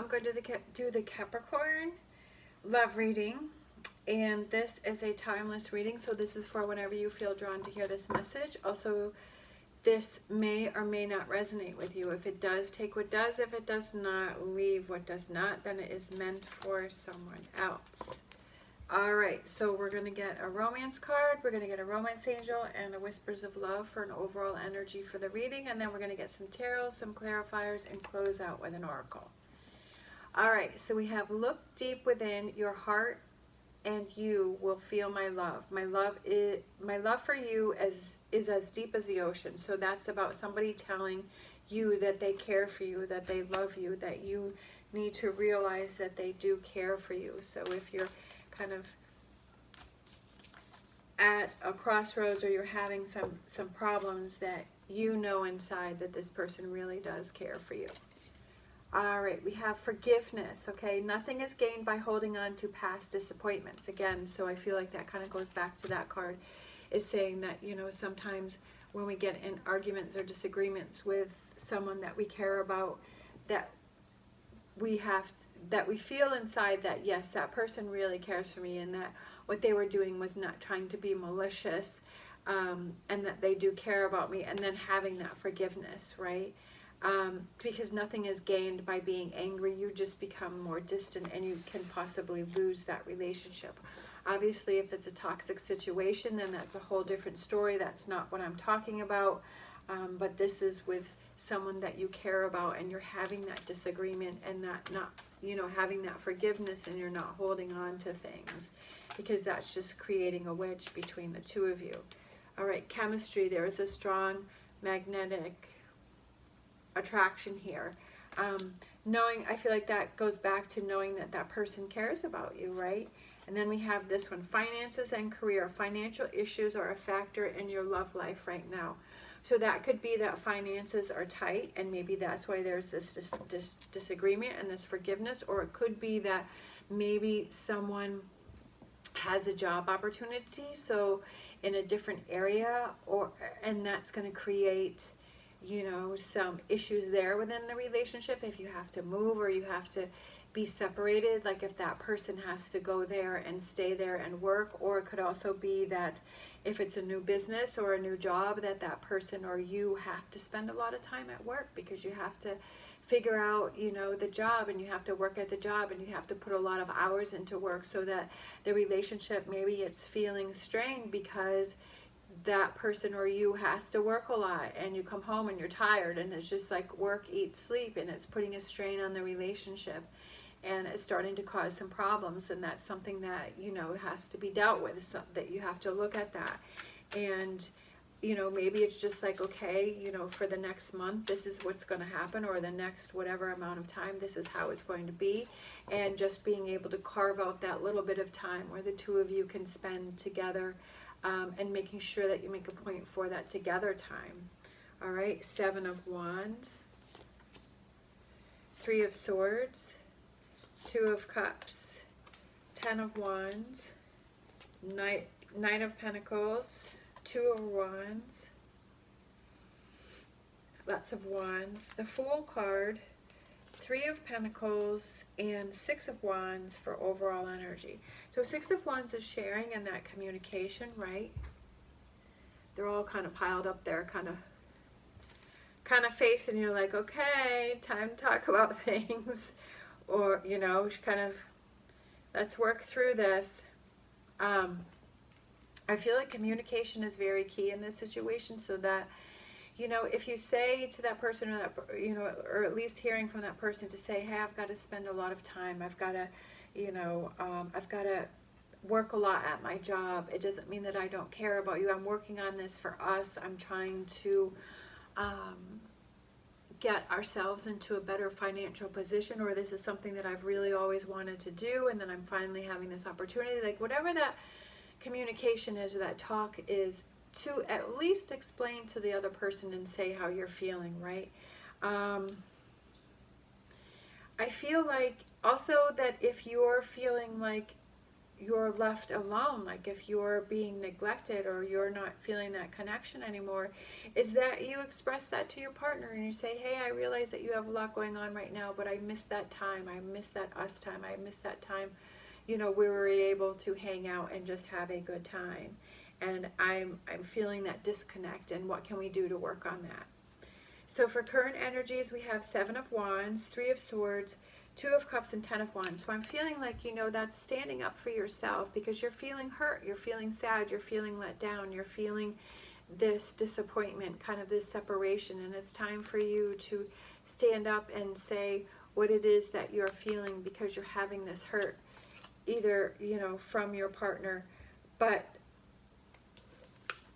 I'm going to do the Capricorn love reading, and this is a timeless reading, so this is for whenever you feel drawn to hear this message. Also, this may or may not resonate with you. If it does, take what does. If it does not, leave what does not. Then it is meant for someone else. All right, so we're going to get a romance card, we're going to get a romance angel, and a whispers of love for an overall energy for the reading, and then we're going to get some tarot, some clarifiers, and close out with an oracle. All right, so we have look deep within your heart and you will feel my love. My love for you is as deep as the ocean. So that's about somebody telling you that they care for you, that they love you, that you need to realize that they do care for you. So if you're kind of at a crossroads or you're having some problems, that you know inside that this person really does care for you. All right, we have forgiveness, okay? Nothing is gained by holding on to past disappointments. Again, so I feel like that kind of goes back to that card, is saying that, you know, sometimes when we get in arguments or disagreements with someone that we care about, that we feel inside that, yes, that person really cares for me, and that what they were doing was not trying to be malicious, and that they do care about me, and then having that forgiveness, right? Because nothing is gained by being angry. You just become more distant and you can possibly lose that relationship. Obviously, if it's a toxic situation, then that's a whole different story. That's not what I'm talking about. But this is with someone that you care about, and you're having that disagreement and not having that forgiveness, and you're not holding on to things, because that's just creating a wedge between the two of you. All right, chemistry. There is a strong magnetic attraction here. I feel like that goes back to knowing that that person cares about you, right? And then we have this one, finances and career. Financial issues are a factor in your love life right now. So that could be that finances are tight, and maybe that's why there's this disagreement and this forgiveness. Or it could be that maybe someone has a job opportunity, so in a different area, and that's going to create, you know, some issues there within the relationship. If you have to move or you have to be separated, like if that person has to go there and stay there and work. Or it could also be that if it's a new business or a new job, that person or you have to spend a lot of time at work, because you have to figure out, you know, the job, and you have to work at the job, and you have to put a lot of hours into work, so that the relationship, maybe it's feeling strained because that person or you has to work a lot, and you come home and you're tired, and it's just like work, eat, sleep, and it's putting a strain on the relationship, and it's starting to cause some problems. And that's something that, you know, has to be dealt with, so that you have to look at that. And, you know, maybe it's just like, okay, you know, for the next month, this is what's going to happen, or the next whatever amount of time, this is how it's going to be. And just being able to carve out that little bit of time where the two of you can spend together, and making sure that you make a point for that together time. All right, 7 of Wands, 3 of Swords, 2 of Cups, 10 of Wands, Knight of Pentacles, 2 of Wands, lots of Wands, the Fool card, 3 of Pentacles, and 6 of Wands for overall energy. So 6 of Wands is sharing and that communication, right? They're all kind of piled up there, kind of facing you like, okay, time to talk about things. Or, you know, kind of, let's work through this. I feel like communication is very key in this situation, so that, you know, if you say to that person, or that, you know, or at least hearing from that person to say, hey, I've got to spend a lot of time, I've got to, you know, I've got to work a lot at my job. It doesn't mean that I don't care about you. I'm working on this for us. I'm trying to get ourselves into a better financial position, or this is something that I've really always wanted to do, and then I'm finally having this opportunity. Like whatever that communication is, or that talk is, to at least explain to the other person and say how you're feeling, right? I feel like also that if you're feeling like you're left alone, like if you're being neglected or you're not feeling that connection anymore, is that you express that to your partner and you say, hey, I realize that you have a lot going on right now, but I miss that time. I miss that us time. I miss that time, you know, we were able to hang out and just have a good time. And I'm feeling that disconnect, and what can we do to work on that? So for current energies, we have 7 of Wands, 3 of Swords, 2 of Cups, and 10 of Wands. So I'm feeling like, you know, that's standing up for yourself because you're feeling hurt, you're feeling sad, you're feeling let down, you're feeling this disappointment, kind of this separation, and it's time for you to stand up and say what it is that you're feeling because you're having this hurt, either, you know, from your partner, but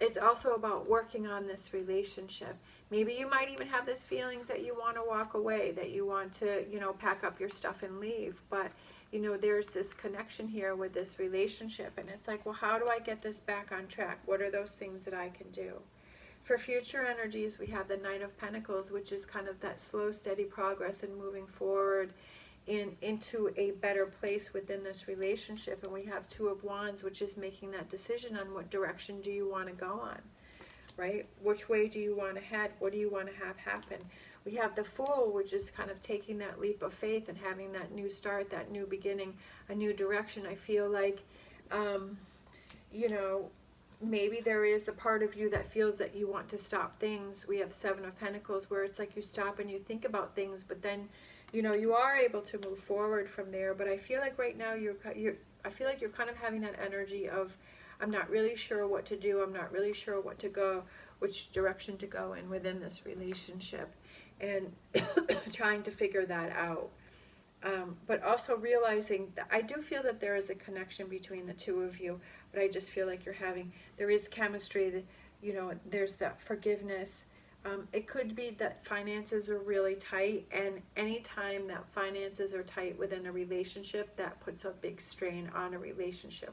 it's also about working on this relationship. Maybe you might even have this feelings that you want to walk away, that you want to, you know, pack up your stuff and leave. But, you know, there's this connection here with this relationship. And it's like, well, how do I get this back on track? What are those things that I can do? For future energies, we have the Knight of Pentacles, which is kind of that slow, steady progress and moving forward into a better place within this relationship. And we have 2 of Wands, which is making that decision on what direction do you want to go on. Right? Which way do you want to head? What do you want to have happen? We have the Fool, which is kind of taking that leap of faith and having that new start, that new beginning, a new direction. I feel like, you know, maybe there is a part of you that feels that you want to stop things. We have the 7 of Pentacles, where it's like you stop and you think about things, but then, you know, you are able to move forward from there. But I feel like right now I feel like you're kind of having that energy of, I'm not really sure what to do. I'm not really sure which direction to go in within this relationship, and trying to figure that out. But also realizing that I do feel that there is a connection between the 2 of you, but I just feel like there is chemistry, that, you know, there's that forgiveness. It could be that finances are really tight, and anytime that finances are tight within a relationship, that puts a big strain on a relationship.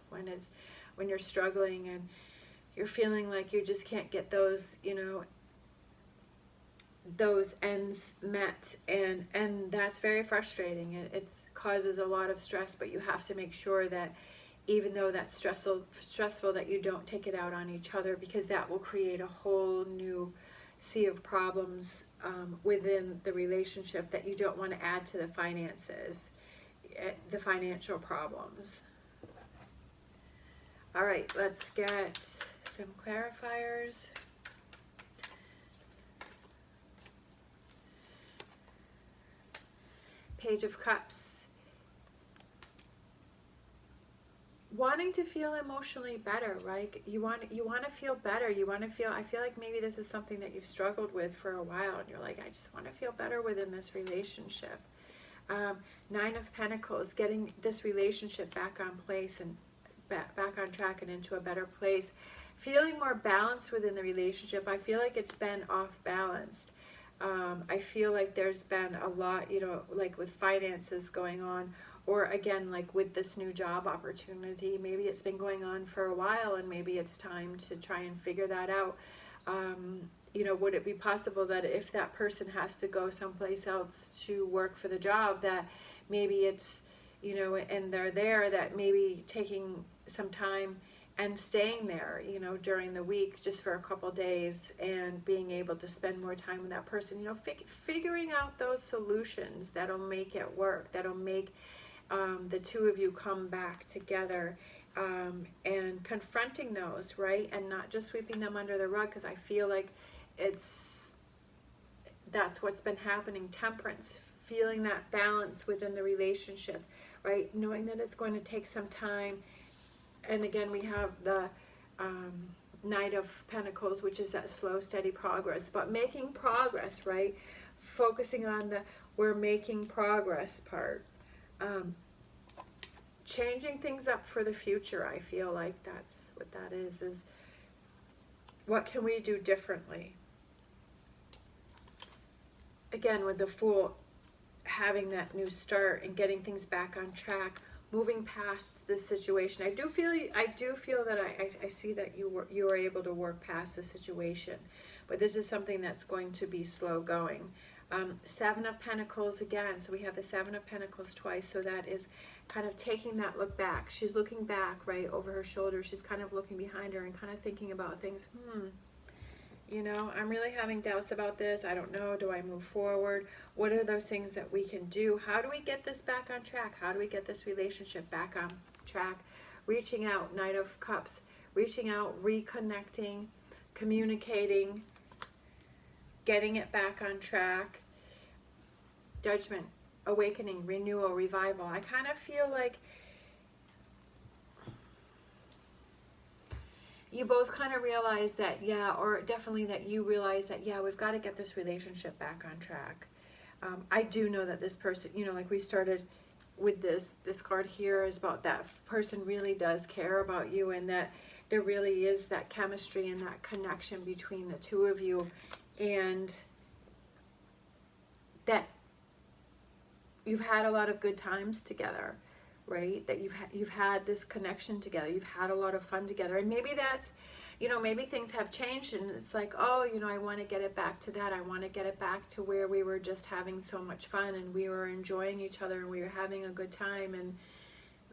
When you're struggling and you're feeling like you just can't get those, you know, those ends met, and that's very frustrating. It causes a lot of stress, but you have to make sure that even though that's stressful, that you don't take it out on each other, because that will create a whole new sea of problems within the relationship that you don't want to add to the finances, the financial problems. All right, let's get some clarifiers. Page of Cups. Wanting to feel emotionally better, right? You want to feel better. You want to feel, I feel like maybe this is something that you've struggled with for a while, and you're like, I just want to feel better within this relationship. 9 of Pentacles, getting this relationship back on place and back on track and into a better place. Feeling more balanced within the relationship. I feel like it's been off balanced. I feel like there's been a lot, you know, like with finances going on, or again, like with this new job opportunity. Maybe it's been going on for a while, and maybe it's time to try and figure that out. You know, would it be possible that if that person has to go someplace else to work for the job, that maybe it's, you know, and they're there, that maybe taking some time and staying there, you know, during the week just for a couple days, and being able to spend more time with that person, you know, figuring out those solutions that'll make it work, that'll make the 2 of you come back together, and confronting those, right? And not just sweeping them under the rug, because I feel like that's what's been happening. Temperance, feeling that balance within the relationship, right? Knowing that it's going to take some time. And again, we have the Knight of Pentacles, which is that slow, steady progress, but making progress, right? Focusing on the we're making progress part. Changing things up for the future. I feel like that's what that is what can we do differently? Again, with the Fool, having that new start and getting things back on track, moving past this situation. I do feel that I see that you were able to work past the situation, but this is something that's going to be slow going. Seven of Pentacles again. So we have the Seven of Pentacles twice. So that is kind of taking that look back. She's looking back, right, over her shoulder. She's kind of looking behind her and kind of thinking about things. You know, I'm really having doubts about this. I don't know. Do I move forward? What are those things that we can do? How do we get this back on track? How do we get this relationship back on track? Reaching out, Knight of Cups. Reaching out, reconnecting, communicating, getting it back on track. Judgment, awakening, renewal, revival. I kind of feel like you both kind of realize that, yeah, or definitely that you realize that, yeah, we've got to get this relationship back on track. I do know that this person, you know, like we started with this card here is about that person really does care about you, and that there really is that chemistry and that connection between the two of you, and that you've had a lot of good times together, right? That you've had this connection together. You've had a lot of fun together. And maybe that's, you know, maybe things have changed and it's like, oh, you know, I want to get it back to that. I want to get it back to where we were just having so much fun and we were enjoying each other and we were having a good time, and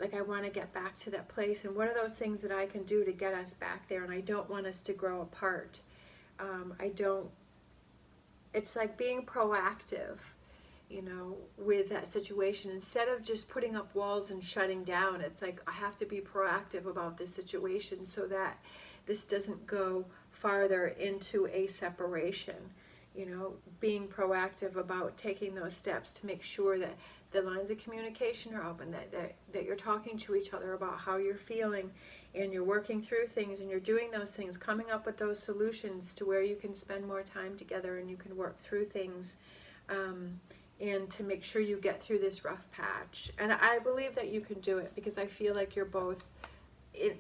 like I want to get back to that place. And what are those things that I can do to get us back there? And I don't want us to grow apart. It's like being proactive, you know, with that situation. Instead of just putting up walls and shutting down, it's like I have to be proactive about this situation so that this doesn't go farther into a separation. You know, being proactive about taking those steps to make sure that the lines of communication are open, that you're talking to each other about how you're feeling, and you're working through things, and you're doing those things, coming up with those solutions to where you can spend more time together and you can work through things, and to make sure you get through this rough patch. And I believe that you can do it, because I feel like you're both,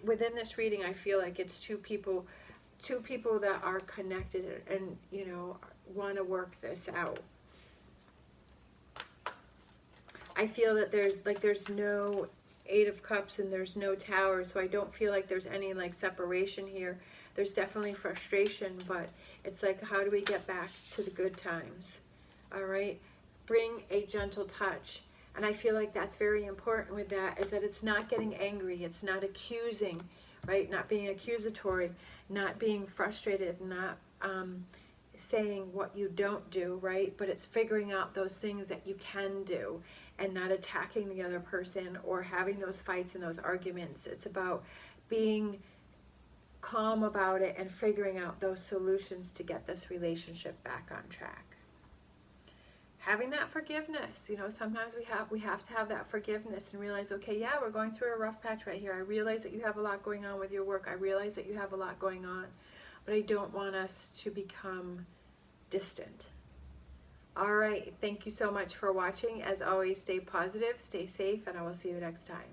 within this reading, I feel like it's two people that are connected and, you know, want to work this out. I feel that there's no Eight of Cups and there's no Tower, so I don't feel like there's any like separation here. There's definitely frustration, but it's like, how do we get back to the good times? All right, bring a gentle touch. And I feel like that's very important with that, is that it's not getting angry, it's not accusing, right? Not being accusatory, not being frustrated, not saying what you don't do, right? But it's figuring out those things that you can do and not attacking the other person or having those fights and those arguments. It's about being calm about it and figuring out those solutions to get this relationship back on track. Having that forgiveness, you know, sometimes we have to have that forgiveness and realize, okay, yeah, we're going through a rough patch right here. I realize that you have a lot going on with your work. I realize that you have a lot going on, but I don't want us to become distant. All right, thank you so much for watching. As always, stay positive, stay safe, and I will see you next time.